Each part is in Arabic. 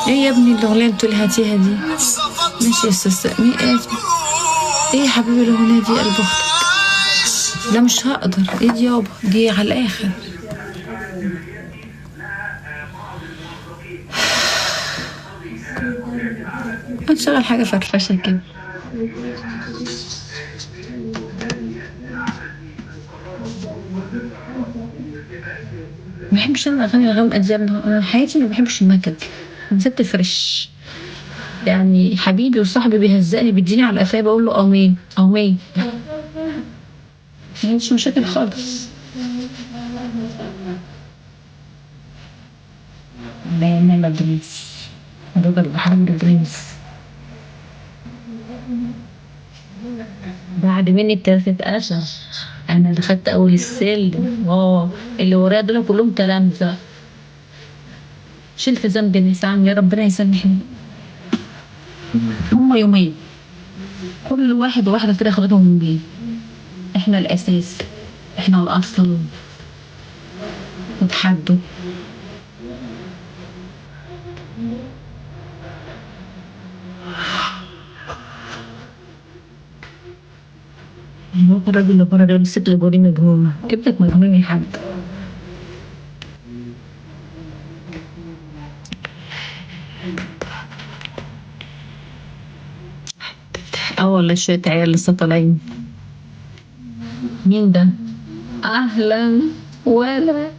ايه يا ابني الاغنيه اللي بتقولي هاتيها دي؟ ماشي يا استاذ مين اسمه؟ ايه يا حبيبي الاغنيه دي قلب اختك؟ لا مش هقدر، ايه دي يابا دي على الاخر. هنشغل حاجه فرفشه كده. ما بحبش انا اغاني الغام دي، انا حياتي ما بحبش النكد. انا ست فريش. يعني حبيبي وصاحبي بيهزقني بيديني على قفايا بقول له امين امين. مش مشاكل خالص. نعمة برنس. رضا البحر برنس. بعد مني التلاتة أسر. أنا دخلت أول السلم اللي ورايا دول كلهم تلامذة. شلت ذنب النسان يا ربنا يسامحني. هما يومين كل واحد وواحدة كده خدتهم من بيه. احنا الأساس، احنا الأصل. نتحدوا. الراجل اللي بره ده والست اللي جوه مجنونة، جبتك مجنون يا حاج. اه والله شوية عيال لسه طالعين. مين ده؟ أهلا. ولا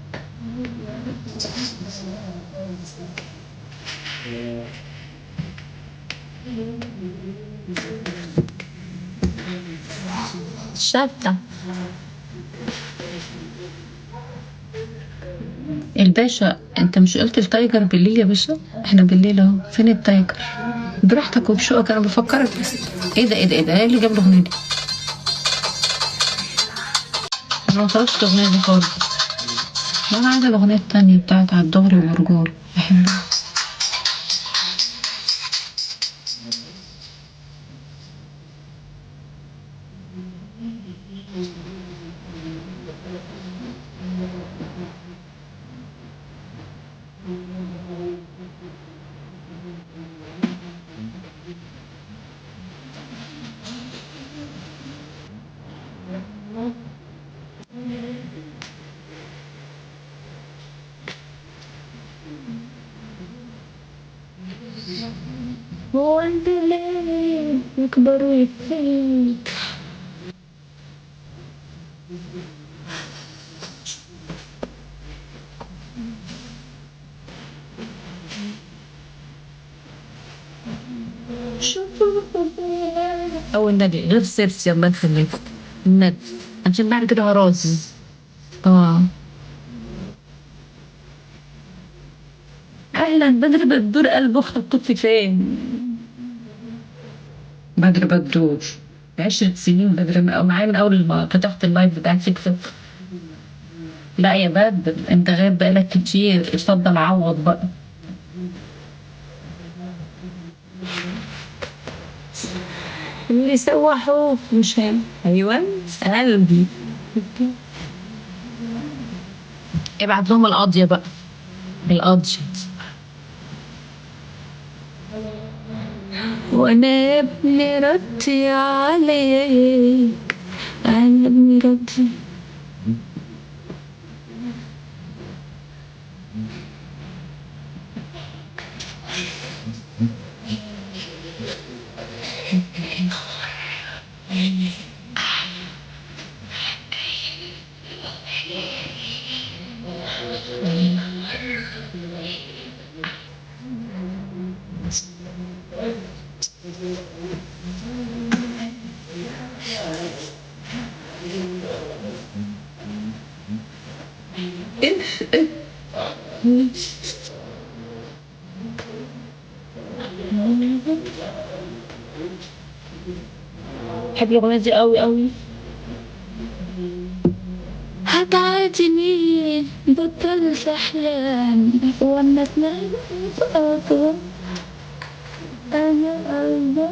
شابة. الباشا انت مش قلت التايجر بالليل يا باشا؟ احنا بالليل اهو، فين التايجر؟ براحتك وبشوقك، انا بفكرك بس. ايه ده ايه ده ايه ده؟ ايه اللي جاب الاغنيه دي؟ انا ما طلبتش الاغنيه دي خالص. انا عايزه الاغنيه التانية بتاعت على الدغري والرجال، بحبها. هو انت ليه يكبر ويبتدي؟ او النبي غير سيرسي الله يخليك. النبي عشان بعد كده هرازي. اه اهلا بدر بدور قلب اختك طفي فين؟ بدر بدور 10 سنين بدر معايا من اول ما فتحت اللايف بتاع تيك توك. لا يا بدر انت غايب بقالك كتير، اتفضل عوض بقى. اللي يسوحوا مش فاهم. ايوه قلبي. ابعت لهم القاضية بقى. القاضية. وانا يا ابني ردي عليك. انا يا ابني ردي. بحب الأغنية دي قوي قوي. هتعدني بطلت أحلام وأنا أتمنى أنا قلبي.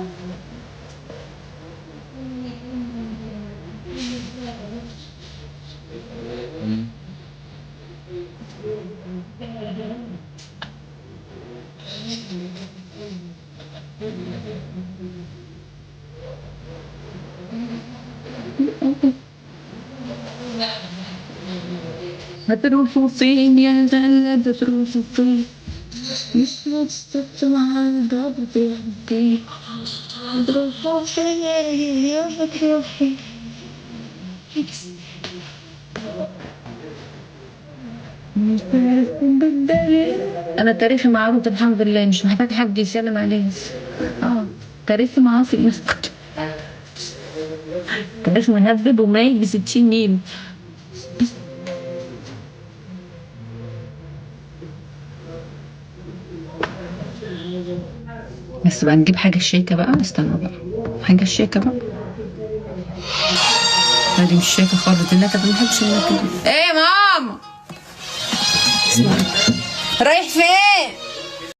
هتروحوا فين يا غلا هتروحوا فين؟ مش مبسوط مع الضبط دي. هتروحوا فين يا هتروحوا فين؟ انا تاريخي معروض الحمد لله، مش محتاج حد يسلم عليه. تاريخي معاصي. تاريخ مهذب ومنيل ب60 نيل. بس بقى نجيب حاجة شيكة بقى، استنى بقى حاجة شيكة بقى. لا دي مش شيكة خالص، النكد ما بحبش النكد. ايه يا ماما؟ رايح فين؟